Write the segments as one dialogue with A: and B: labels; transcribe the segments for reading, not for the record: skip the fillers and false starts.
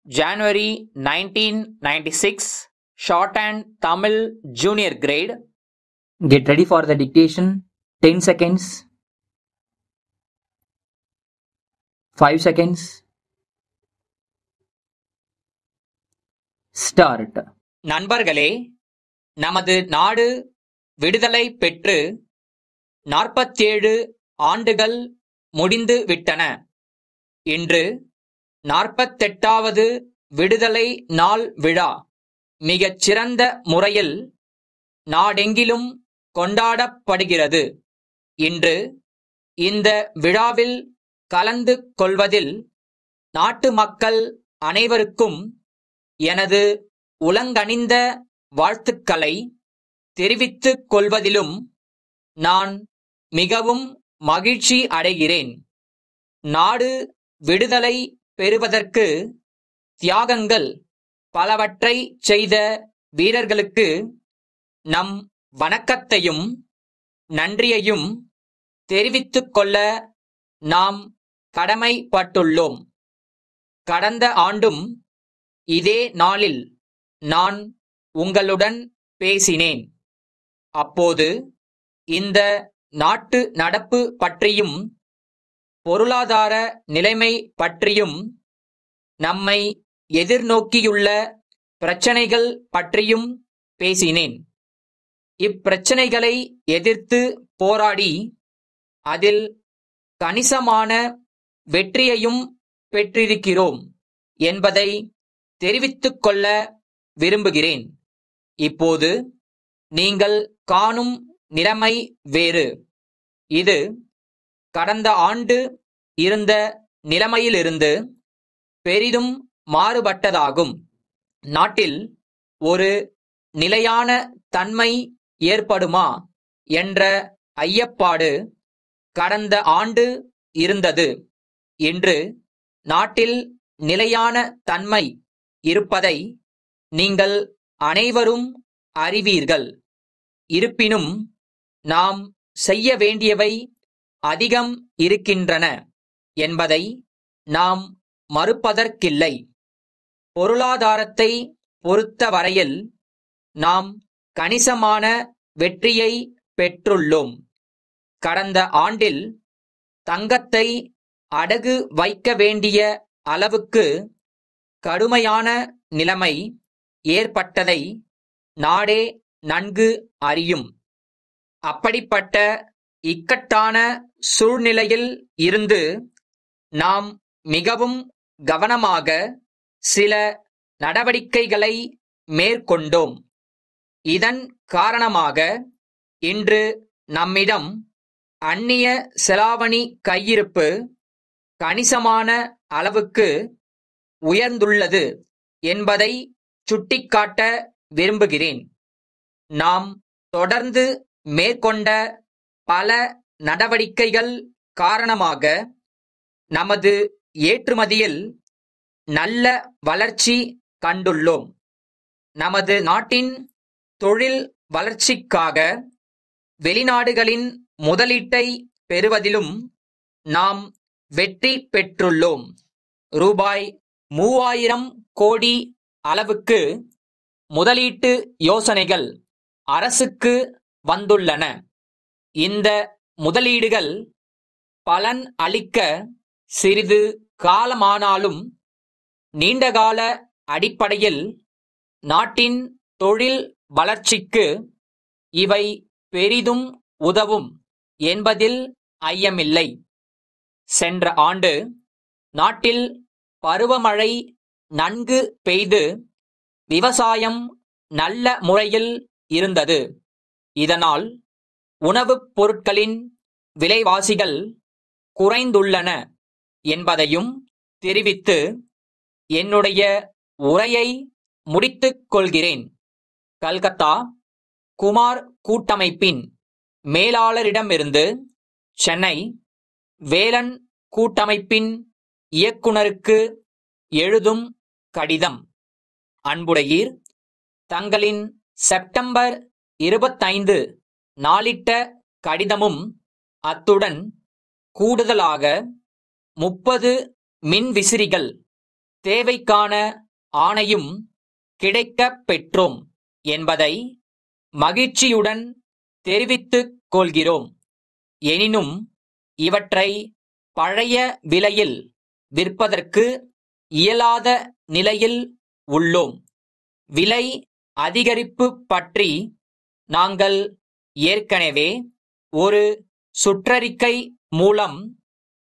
A: January 1996, Shorthand Tamil Junior Grade.
B: Get ready for the dictation. 10 seconds. 5 seconds. Start.
A: நண்பர்களே, நமது நாடு விடுதலை பெற்று 47 ஆண்டுகள் முடிந்து விட்டன. இன்று 48வது விடுதலை நாள் விழா மிகச் சிறந்த முறையில் நாடெங்கிலும் கொண்டாடப்படுகிறது. இன்று இந்த விழாவில் கலந்து கொள்வதில் நாட்டு மக்கள் அனைவருக்கும் எனது உளங்கனிந்த வாழ்த்துக்களை தெரிவித்துக் கொள்வதிலும் நான் மிகவும் மகிழ்ச்சி அடைகிறேன். நாடு விடுதலை பெறுவதற்கு தியாகங்கள் பலவற்றை செய்த வீரர்களுக்கு நம் வணக்கத்தையும் நன்றியையும் தெரிவித்துக் கொள்ள நாம் கடமைப்பட்டுள்ளோம். கடந்த ஆண்டும் இதே நாளில் நான் உங்களுடன் பேசினேன். அப்போது இந்த நாட்டு நடப்பு பற்றியும் பொருளாதார நிலைமை பற்றியும் நம்மை எதிர்நோக்கியுள்ள பிரச்சனைகள் பற்றியும் பேசினேன். இப்பிரச்சனைகளை எதிர்த்து போராடி அதில் கணிசமான வெற்றியையும் பெற்றிருக்கிறோம் என்பதை தெரிவித்துக் கொள்ள விரும்புகிறேன். இப்போது நீங்கள் காணும் நிலைமை வேறு. இது கடந்த ஆண்டு இருந்த நிலைமையிலிருந்து பெரிதும் மாறுபட்டதாகும். நாட்டில் ஒரு நிலையான தன்மை ஏற்படுமா என்ற ஐயப்பாடு கடந்த ஆண்டு இருந்தது. இன்று நாட்டில் நிலையான தன்மை இருப்பதை நீங்கள் அனைவரும் அறிவீர்கள். இருப்பினும் நாம் செய்ய வேண்டியவை அதிகம் இருக்கின்றன என்பதை நாம் மறுப்பதற்கில்லை. பொருளாதாரத்தை பொறுத்த வரையில் நாம் கணிசமான வெற்றியை பெற்றுள்ளோம். கடந்த ஆண்டில் தங்கத்தை அடகு வைக்க வேண்டிய அளவுக்கு கடுமையான நிலைமை ஏற்பட்டதை நாடே நன்கு அறியும். அப்படிப்பட்ட இக்கட்டான சூழ்நிலையில் இருந்து நாம் மிகவும் கவனமாக சில நடவடிக்கைகளை மேற்கொண்டோம். இதன் காரணமாக இன்று நம்மிடம் அந்நிய செலாவணி கையிருப்பு கணிசமான அளவுக்கு உயர்ந்துள்ளது என்பதை சுட்டிக்காட்ட விரும்புகிறேன். நாம் தொடர்ந்து மேற்கொண்ட பல நடவடிக்கைகள் காரணமாக நமது ஏற்றுமதியில் நல்ல வளர்ச்சி கண்டுள்ளோம். நமது நாட்டின் தொழில் வளர்ச்சிக்காக வெளிநாடுகளின் முதலீட்டை பெறுவதிலும் நாம் வெற்றி பெற்றுள்ளோம். ரூபாய் 3000 கோடி அளவுக்கு முதலீட்டு யோசனைகள் அரசுக்கு வந்துள்ளன. இந்த முதலீடுகள் பலன் அளிக்க சிறிது காலமானாலும் நீண்டகால அடிப்படையில் நாட்டின் தொழில் வளர்ச்சிக்கு இவை பெரிதும் உதவும் என்பதில் ஐயமில்லை. சென்ற ஆண்டு நாட்டில் பருவமழை நன்கு பெய்து விவசாயம் நல்ல முறையில் இருந்தது. இதனால் உணவுப் பொருட்களின் விலைவாசிகள் குறைந்துள்ளன என்பதையும் தெரிவித்து என்னுடைய உரையை முடித்துக் கொள்கிறேன். கல்கத்தா குமார் கூட்டமைப்பின் மேலாளரிடமிருந்து சென்னை வேலன் கூட்டமைப்பின் இயக்குனருக்கு எழுதும் கடிதம். அன்புடையீர், தங்களின் செப்டம்பர் 25 நாளிட்ட கடிதமும் அத்துடன் கூடுதலாக 30 மின்விசிறிகள் தேவைக்கான ஆணையும் கிடைக்கப் பெற்றோம் என்பதை மகிழ்ச்சியுடன் தெரிவித்துக் கொள்கிறோம். எனினும் இவற்றை பழைய விலையில் விற்பதற்கு இயலாத நிலையில் உள்ளோம். விலை அதிகரிப்பு பற்றி நாங்கள் ஏற்கனவே ஒரு சுற்றறிக்கை மூலம்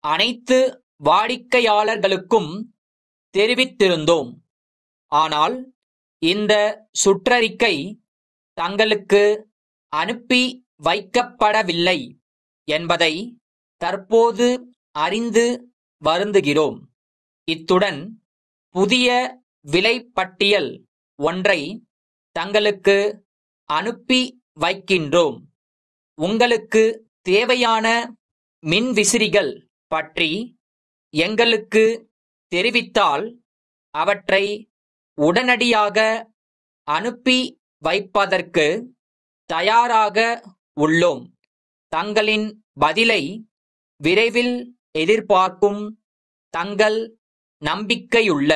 A: அனைத்து வாடிக்கையாளர்களுக்கும் தெரிவித்திருந்தோம். ஆனால் இந்த சுற்றறிக்கை தங்களுக்கு அனுப்பி வைக்கப்படவில்லை என்பதை தற்போது அறிந்து வருந்துகிறோம். இத்துடன் புதிய விலைப்பட்டியல் ஒன்றை தங்களுக்கு அனுப்பி வைக்கின்றோம். உங்களுக்கு தேவையான மின்விசிறிகள் பற்றி எங்களுக்கு தெரிவித்தால் அவற்றை உடனடியாக அனுப்பி வைப்பதற்கு தயாராக உள்ளோம். தங்களின் பதிலை விரைவில் எதிர்பார்க்கும் தங்கள் நம்பிக்கையுள்ள